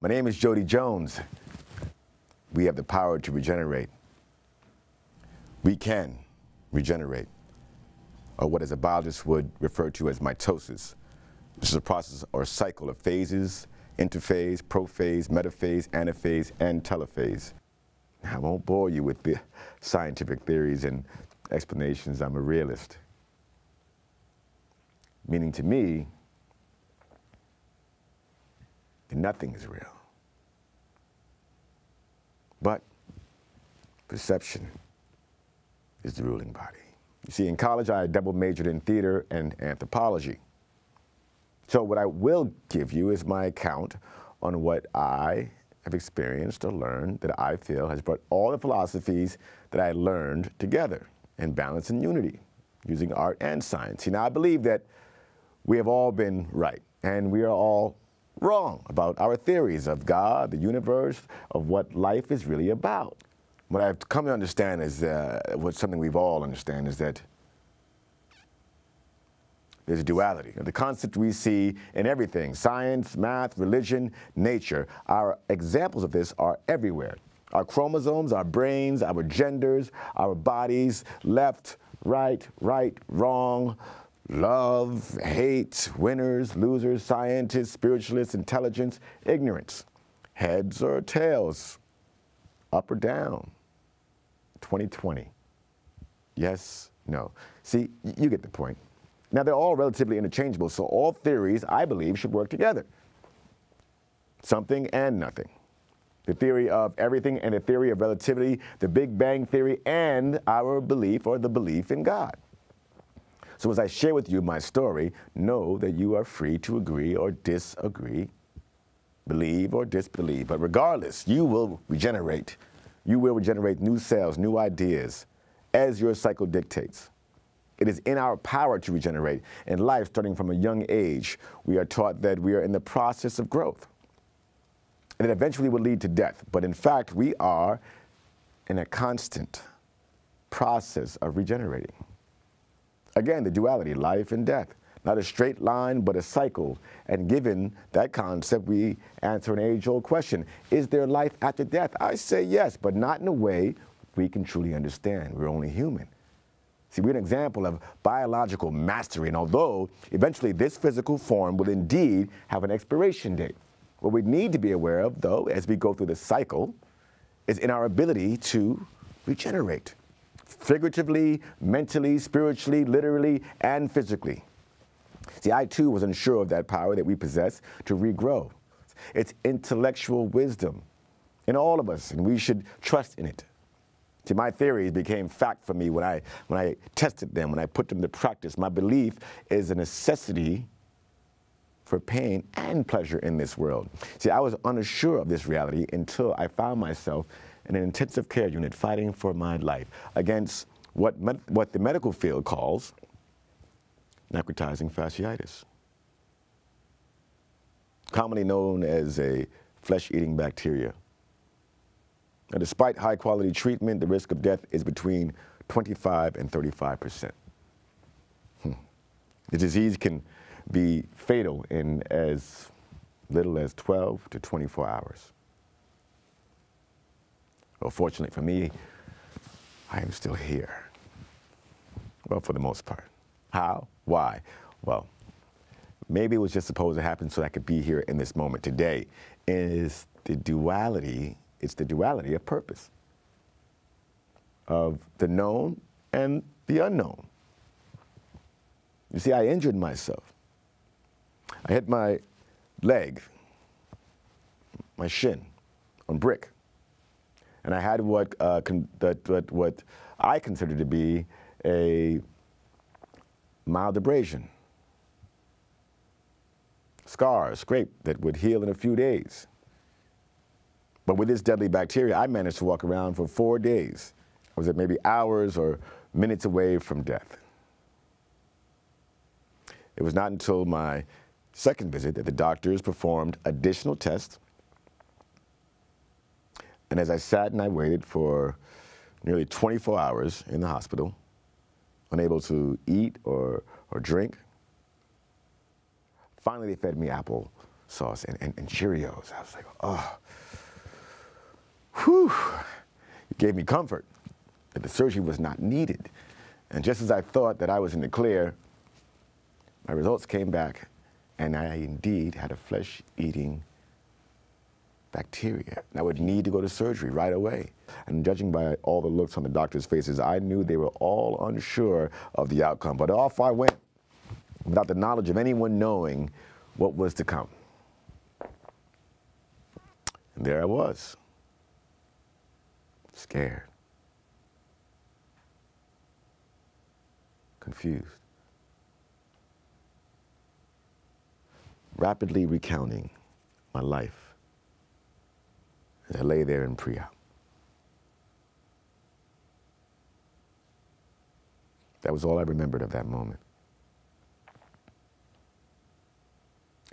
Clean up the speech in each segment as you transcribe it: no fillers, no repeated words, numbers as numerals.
My name is Jonz. We have the power to regenerate. We can regenerate, or what as a biologist would refer to as mitosis, which is a process or cycle of phases, interphase, prophase, metaphase, anaphase, and telophase. I won't bore you with the scientific theories and explanations. I'm a realist. Meaning to me, that nothing is real. But perception is the ruling body. You see, in college, I double majored in theater and anthropology. So what I will give you is my account on what I have experienced or learned that I feel has brought all the philosophies that I learned together in balance and unity, using art and science. See, now I believe that we have all been right, and we are all wrong about our theories of God, the universe, of what life is really about. What I've come to understand is, something we've all understand is that there's a duality. The concept we see in everything, science, math, religion, nature, our examples of this are everywhere. Our chromosomes, our brains, our genders, our bodies, left, right, wrong, love, hate, winners, losers, scientists, spiritualists, intelligence, ignorance, heads or tails, up or down, 2020, yes, no. See, you get the point. Now, they're all relatively interchangeable, so all theories, I believe, should work together. Something and nothing. The theory of everything and the theory of relativity, the Big Bang Theory, and our belief or the belief in God. So as I share with you my story, know that you are free to agree or disagree, believe or disbelieve. But regardless, you will regenerate. You will regenerate new cells, new ideas, as your cycle dictates. It is in our power to regenerate. In life, starting from a young age, we are taught that we are in the process of growth. And it eventually will lead to death. But in fact, we are in a constant process of regenerating. Again, the duality, life and death. Not a straight line, but a cycle. And given that concept, we answer an age-old question. Is there life after death? I say yes, but not in a way we can truly understand. We're only human. See, we're an example of biological mastery, and although eventually this physical form will indeed have an expiration date, what we need to be aware of, though, as we go through the cycle, is in our ability to regenerate. Figuratively, mentally, spiritually, literally, and physically. See, I too was unsure of that power that we possess to regrow. It's intellectual wisdom in all of us, and we should trust in it. See, my theories became fact for me when I tested them, when I put them to practice. My belief is a necessity for pain and pleasure in this world. See, I was unsure of this reality until I found myself in an intensive care unit fighting for my life against what the medical field calls necrotizing fasciitis, commonly known as a flesh-eating bacteria. Now, despite high-quality treatment, the risk of death is between 25 and 35%. The disease can be fatal in as little as 12 to 24 hours. Well, fortunately for me, I am still here. Well, for the most part. How? Why? Well, maybe it was just supposed to happen so I could be here in this moment today. It's the duality of purpose, of the known and the unknown. You see, I injured myself. I hit my leg, my shin, on brick. And I had what I consider to be a mild abrasion, scar, a scrape that would heal in a few days. But with this deadly bacteria, I managed to walk around for 4 days. I was at maybe hours or minutes away from death. It was not until my second visit that the doctors performed additional tests. And as I sat and I waited for nearly 24 hours in the hospital, unable to eat or drink, finally they fed me apple sauce and Cheerios. I was like, oh, whew. It gave me comfort that the surgery was not needed. And just as I thought that I was in the clear, my results came back, and I indeed had a flesh-eating bacteria. And I would need to go to surgery right away. And judging by all the looks on the doctors' faces, I knew they were all unsure of the outcome. But off I went, without the knowledge of anyone knowing what was to come. And there I was, scared, confused, rapidly recounting my life as I lay there in pre-op. That was all I remembered of that moment.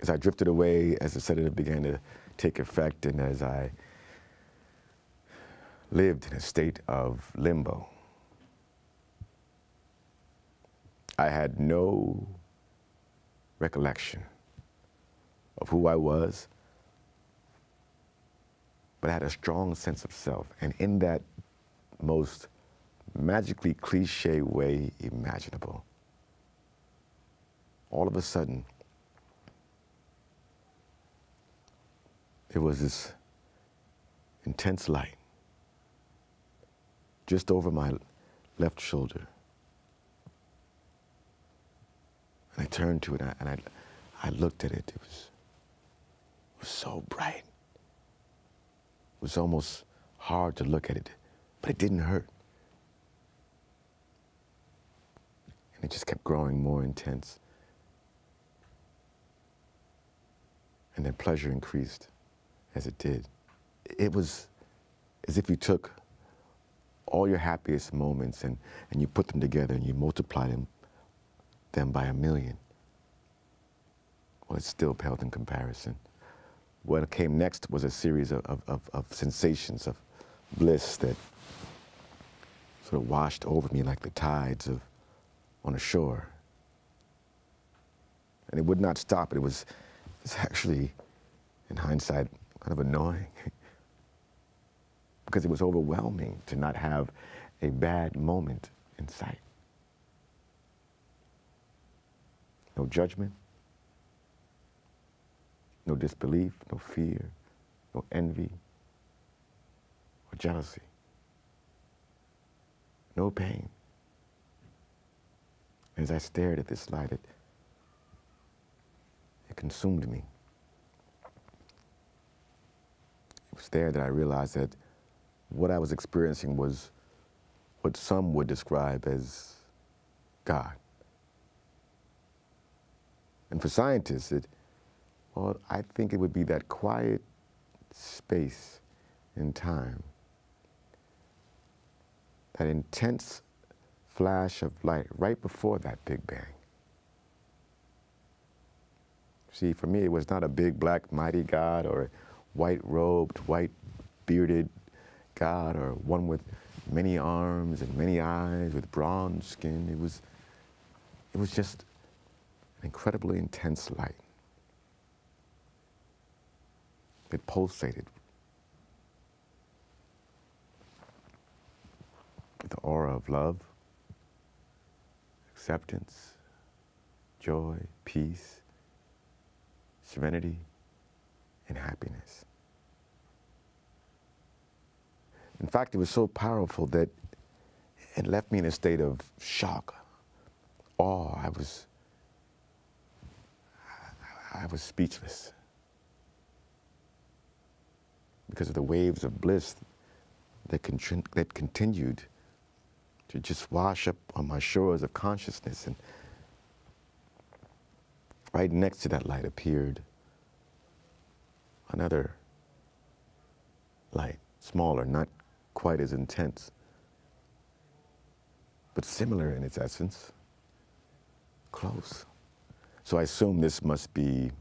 As I drifted away, as the sedative began to take effect, and as I lived in a state of limbo, I had no recollection of who I was, but I had a strong sense of self. And in that most magically cliche way imaginable, all of a sudden, there was this intense light just over my left shoulder. And I turned to it, and I looked at it. It was so bright. It was almost hard to look at it, but it didn't hurt. And it just kept growing more intense. And then pleasure increased as it did. It was as if you took all your happiest moments and you put them together and you multiply them by 1,000,000. Well, it still paled in comparison. What came next was a series of sensations of bliss that sort of washed over me like the tides on a shore. And it would not stop. It was actually, in hindsight, kind of annoying because it was overwhelming to not have a bad moment in sight. No judgment, no disbelief, no fear, no envy or jealousy, no pain. As I stared at this light, it consumed me. It was there that I realized that what I was experiencing was what some would describe as God. And for scientists, well, I think it would be that quiet space in time, that intense flash of light right before that Big Bang. See, for me, it was not a big, black, mighty God or a white-robed, white-bearded God or one with many arms and many eyes with bronze skin. It was just an incredibly intense light. It pulsated with the aura of love, acceptance, joy, peace, serenity, and happiness. In fact, it was so powerful that it left me in a state of shock, awe. I was speechless because of the waves of bliss that continued to just wash up on my shores of consciousness. And right next to that light appeared another light, smaller, not quite as intense, but similar in its essence, close. So I assume this must be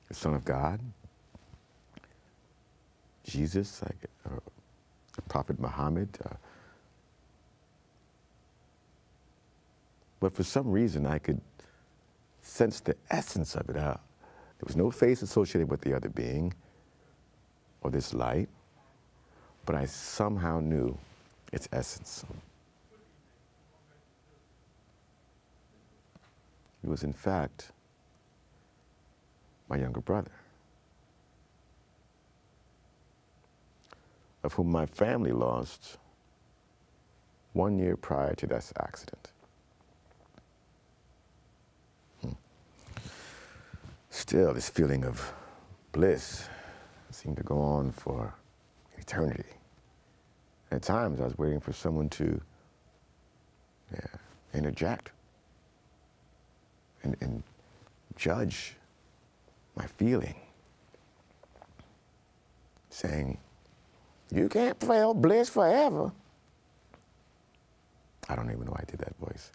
the Son of God, Jesus, the Prophet Muhammad. But for some reason, I could sense the essence of it. There was no face associated with the other being or this light, but I somehow knew its essence. It was, in fact, my younger brother, of whom my family lost 1 year prior to this accident. Still, this feeling of bliss seemed to go on for eternity. At times, I was waiting for someone to interject and judge my feeling, saying, "You can't feel bliss forever." I don't even know why I did that voice.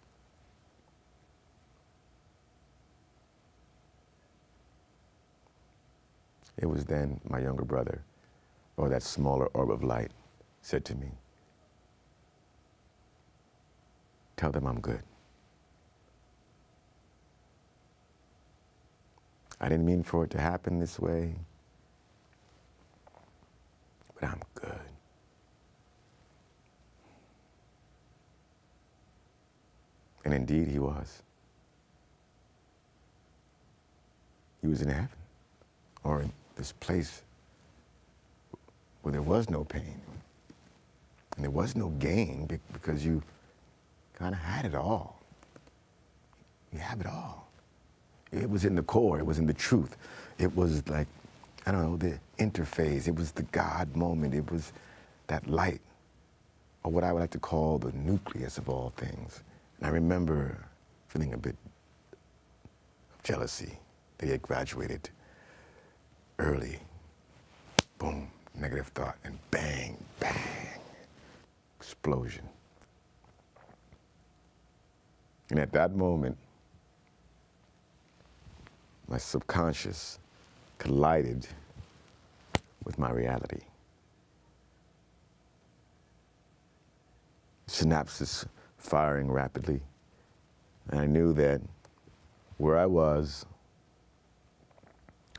It was then my younger brother, or that smaller orb of light, said to me, "Tell them I'm good." I didn't mean for it to happen this way, but I'm good. And indeed he was. He was in heaven, or in this place where there was no pain and there was no gain, because you kind of had it all. You have it all. It was in the core, it was in the truth. It was like, I don't know, the interface. It was the God moment. It was that light, or what I would like to call the nucleus of all things. And I remember feeling a bit of jealousy that he had graduated early. Boom, negative thought, and bang, bang, explosion. And at that moment, my subconscious collided with my reality. Synapses firing rapidly, and I knew that where I was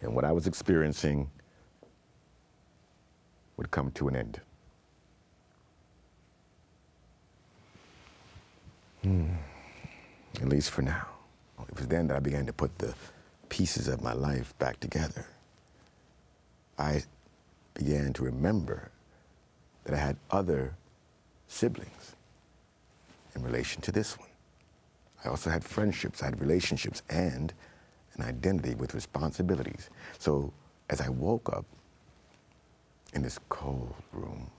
and what I was experiencing would come to an end. At least for now. It was then that I began to put the pieces of my life back together. I began to remember that I had other siblings in relation to this one. I also had friendships, I had relationships, and an identity with responsibilities. So as I woke up in this cold room,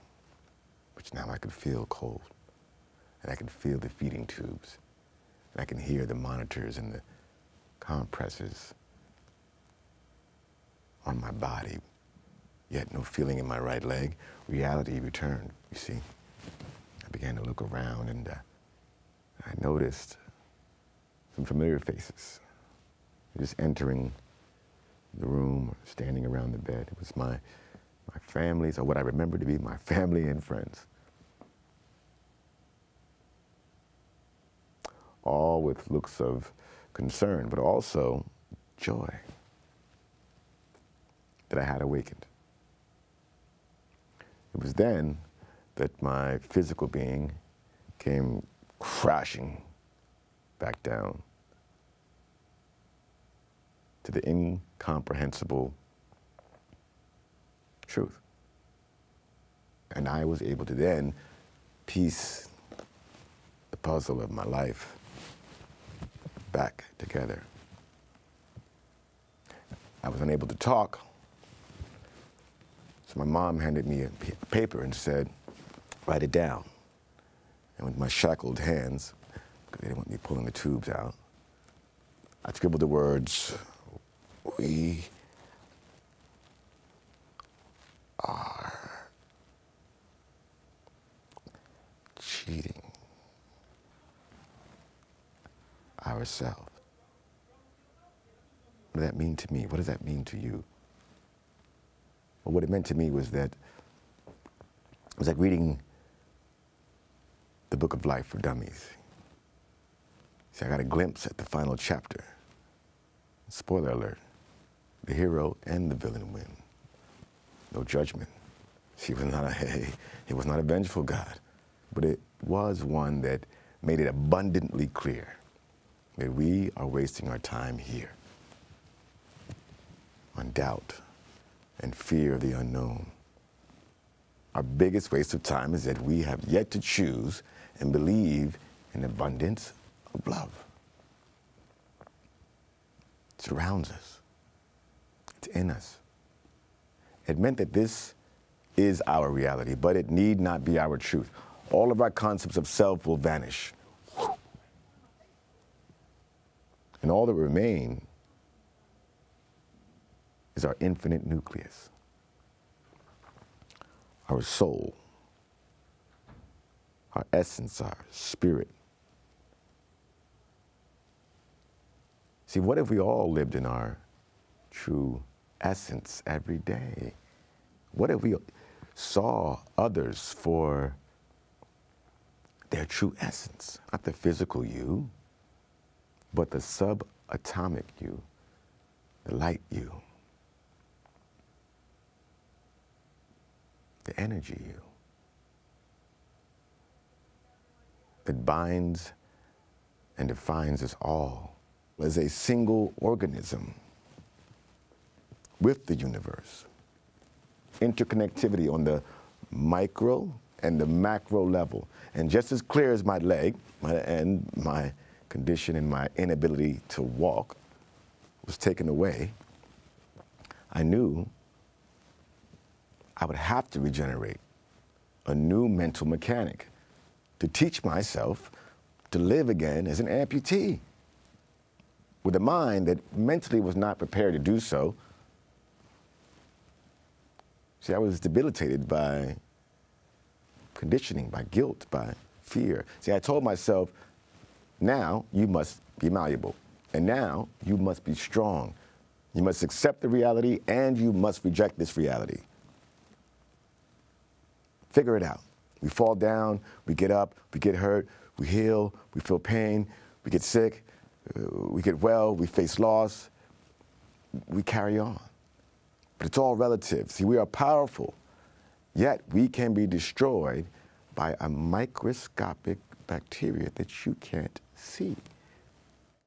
which now I could feel cold, and I could feel the feeding tubes, and I can hear the monitors and the compresses on my body, yet no feeling in my right leg, reality returned, you see. I began to look around, and I noticed some familiar faces just entering the room, standing around the bed. It was my family's, or what I remember to be my family and friends. All with looks of concern, but also joy that I had awakened. It was then that my physical being came crashing back down to the incomprehensible truth. And I was able to then piece the puzzle of my life back together. I was unable to talk, so my mom handed me a paper and said, "Write it down." And with my shackled hands, because they didn't want me pulling the tubes out, I scribbled the words, "We are cheating ourselves." What does that mean to me? What does that mean to you? Well, what it meant to me was that it was like reading the book of life for dummies. See, I got a glimpse at the final chapter. Spoiler alert, the hero and the villain win. No judgment. He was not a vengeful God, but it was one that made it abundantly clear that we are wasting our time here on doubt and fear of the unknown. Our biggest waste of time is that we have yet to choose and believe in abundance of love. It surrounds us. It's in us. It meant that this is our reality, but it need not be our truth. All of our concepts of self will vanish. And all that will remain is our infinite nucleus, our soul, our essence, our spirit. See, what if we all lived in our true essence every day? What if we saw others for their true essence, not the physical you, but the subatomic you, the light you, the energy you that binds and defines us all as a single organism with the universe. Interconnectivity on the micro and the macro level. And just as clear as my leg and my condition and my inability to walk was taken away, I knew I would have to regenerate a new mental mechanic to teach myself to live again as an amputee with a mind that mentally was not prepared to do so. See, I was debilitated by conditioning, by guilt, by fear. See, I told myself, now you must be malleable, and now you must be strong. You must accept the reality, and you must reject this reality. Figure it out. We fall down, we get up, we get hurt, we heal, we feel pain, we get sick, we get well, we face loss, we carry on. But it's all relative. See, we are powerful, yet we can be destroyed by a microscopic bacteria that you can't see.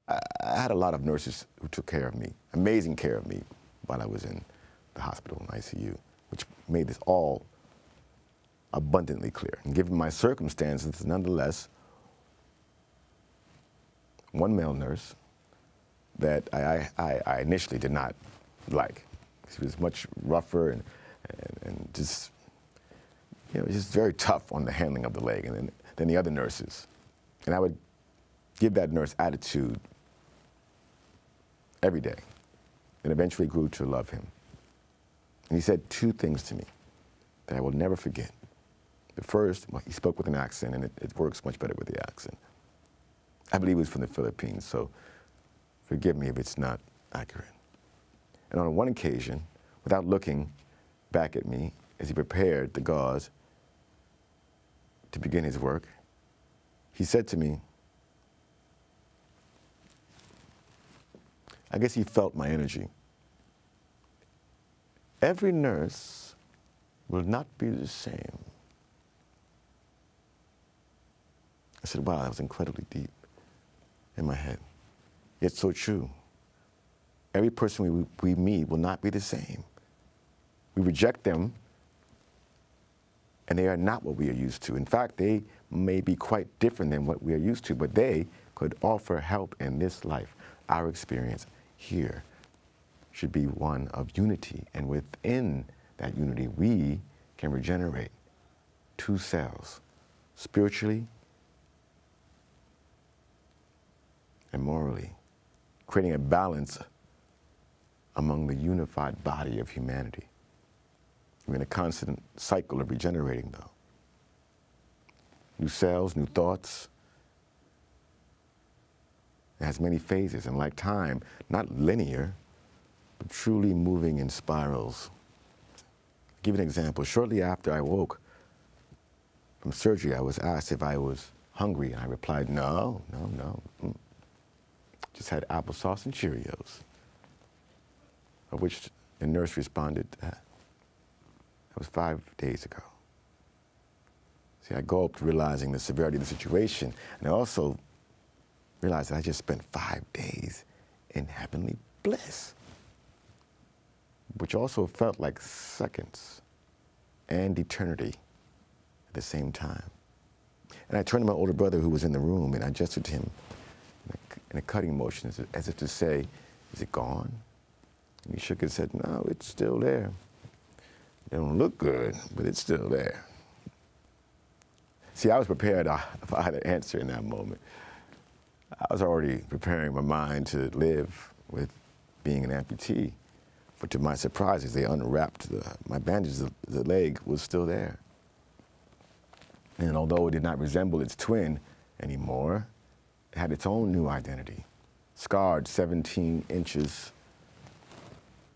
I had a lot of nurses who took care of me, amazing care of me, while I was in the hospital in ICU, which made this all abundantly clear. And given my circumstances, nonetheless, one male nurse that I initially did not like. She was much rougher and just, you know, just very tough on the handling of the leg than the other nurses. And I would give that nurse attitude every day, and eventually grew to love him. And he said two things to me that I will never forget. The first, well, he spoke with an accent, and it works much better with the accent. I believe he was from the Philippines, so forgive me if it's not accurate. And on one occasion, without looking back at me, as he prepared the gauze to begin his work, he said to me, I guess he felt my energy. Every nurse will not be the same. I said, wow, that was incredibly deep in my head. Yet so true. Every person we meet will not be the same. We reject them, and they are not what we are used to. In fact, they may be quite different than what we are used to, but they could offer help in this life. Our experience here should be one of unity, and within that unity, we can regenerate two cells, spiritually and morally, creating a balance among the unified body of humanity. We're in a constant cycle of regenerating, though. New cells, new thoughts. It has many phases, and like time, not linear, but truly moving in spirals. I'll give you an example. Shortly after I woke from surgery, I was asked if I was hungry, and I replied, no. Just had applesauce and Cheerios. of which the nurse responded, that was 5 days ago. See, I gulped, realizing the severity of the situation, and I also realized that I just spent 5 days in heavenly bliss, which also felt like seconds and eternity at the same time. And I turned to my older brother who was in the room, and I gestured to him in a cutting motion, as if to say, is it gone? And he shook his head, no, it's still there. It don't look good, but it's still there. See, I was prepared for either answer in that moment. I was already preparing my mind to live with being an amputee. But to my surprise, as they unwrapped my bandages, the leg was still there. And although it did not resemble its twin anymore, it had its own new identity. Scarred 17 inches,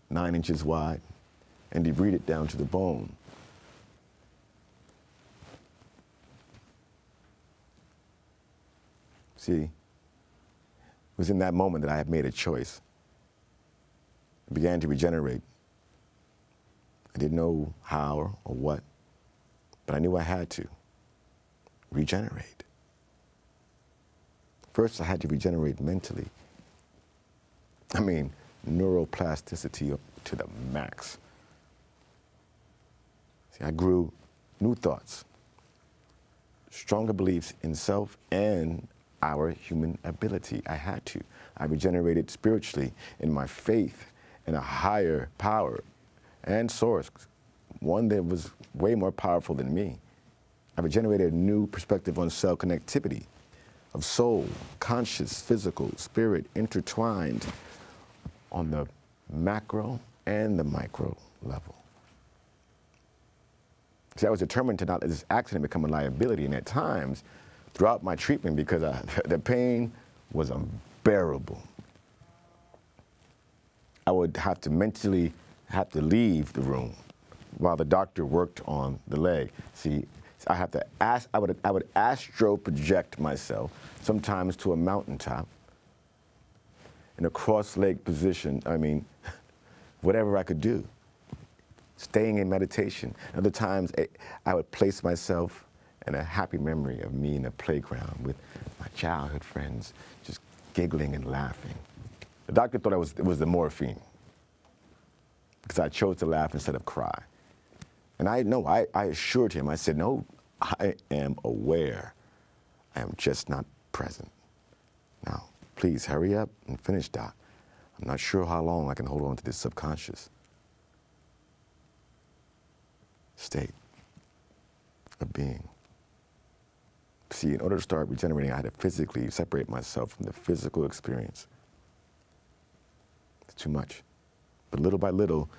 9 inches wide, and debrided down to the bone. See, it was in that moment that I had made a choice. It began to regenerate. I didn't know how or what, but I knew I had to regenerate. First, I had to regenerate mentally. I mean, neuroplasticity to the max. See, I grew new thoughts, stronger beliefs in self and our human ability. I had to. I regenerated spiritually in my faith in a higher power and source, one that was way more powerful than me. I regenerated a new perspective on cell connectivity, of soul, conscious, physical, spirit, intertwined on the macro and the micro level. See, I was determined to not let this accident become a liability, and at times, throughout my treatment, because the pain was unbearable, I would have to mentally leave the room while the doctor worked on the leg. See, I would astro project myself, sometimes to a mountaintop, in a cross-leg position. I mean, whatever I could do, staying in meditation. Other times, I would place myself in a happy memory of me in a playground with my childhood friends, just giggling and laughing. The doctor thought it was the morphine, because I chose to laugh instead of cry. And I assured him, I said, no, I am aware. I am just not present. Now, please hurry up and finish, Doc. I'm not sure how long I can hold on to this subconscious state of being. See, in order to start regenerating, I had to physically separate myself from the physical experience. It's too much. But little by little,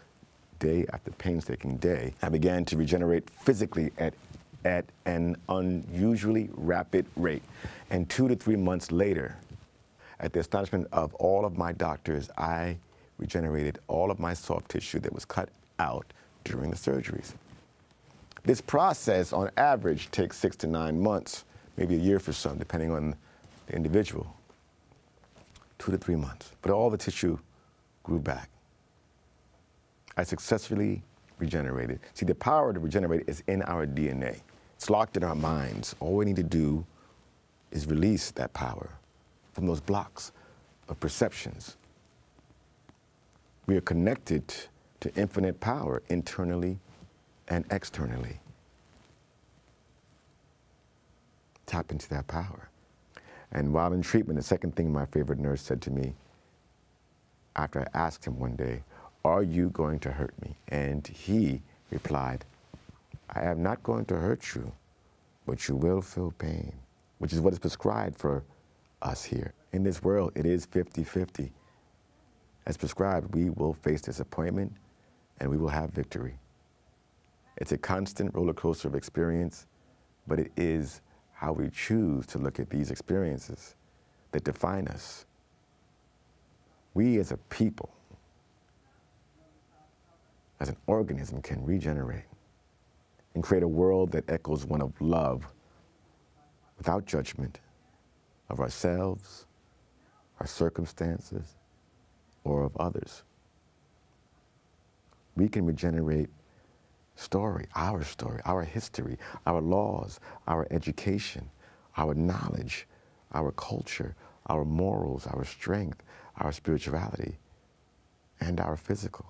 day after painstaking day, I began to regenerate physically at an unusually rapid rate. And 2 to 3 months later, at the astonishment of all of my doctors, I regenerated all of my soft tissue that was cut out during the surgeries. This process, on average, takes 6 to 9 months, maybe a year for some, depending on the individual. 2 to 3 months. But all the tissue grew back. I successfully regenerated. See, the power to regenerate is in our DNA. It's locked in our minds. All we need to do is release that power from those blocks of perceptions. We are connected to infinite power internally and externally. Tap into that power. And while in treatment, the second thing my favorite nurse said to me after I asked him one day, "Are you going to hurt me?" And he replied, "I am not going to hurt you, but you will feel pain," which is what is prescribed for us here. In this world, it is 50-50. As prescribed, we will face disappointment and we will have victory. It's a constant roller coaster of experience, but it is how we choose to look at these experiences that define us. We as a people, as an organism, can regenerate and create a world that echoes one of love without judgment of ourselves, our circumstances, or of others. We can regenerate our story, our history, our laws, our education, our knowledge, our culture, our morals, our strength, our spirituality, and our physical.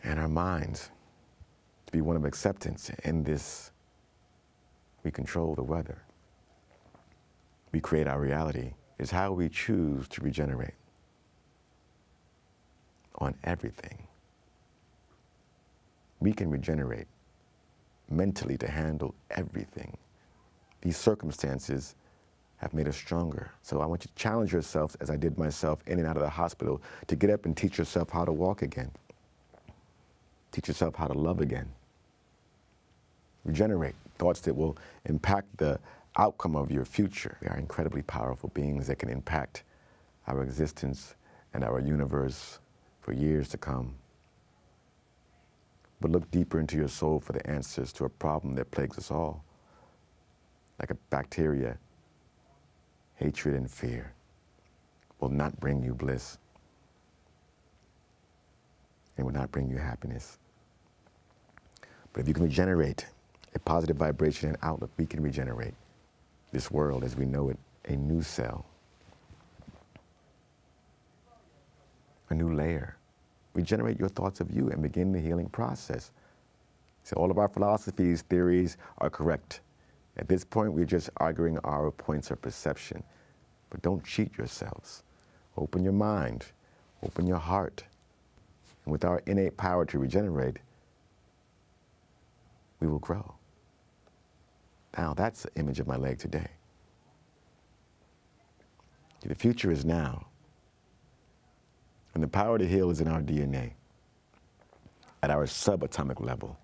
And our minds to be one of acceptance. In this, we control the weather. We create our reality. It's how we choose to regenerate on everything. We can regenerate mentally to handle everything. These circumstances have made us stronger. So I want you to challenge yourselves, as I did myself in and out of the hospital, to get up and teach yourself how to walk again. Teach yourself how to love again. Regenerate thoughts that will impact the outcome of your future. We are incredibly powerful beings that can impact our existence and our universe for years to come. But look deeper into your soul for the answers to a problem that plagues us all. Like a bacteria, hatred and fear will not bring you bliss. It will not bring you happiness. But if you can regenerate a positive vibration and outlook, we can regenerate this world as we know it, a new cell, a new layer. Regenerate your thoughts of you and begin the healing process. So all of our philosophies, theories are correct. At this point, we're just arguing our points of perception. But don't cheat yourselves. Open your mind, open your heart. And with our innate power to regenerate, we will grow. Now, that's the image of my leg today. The future is now. And the power to heal is in our DNA, at our subatomic level,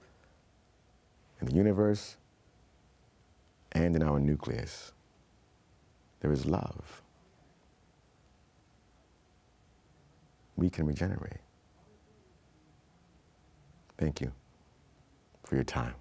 in the universe and in our nucleus. There is love. We can regenerate. Thank you for your time.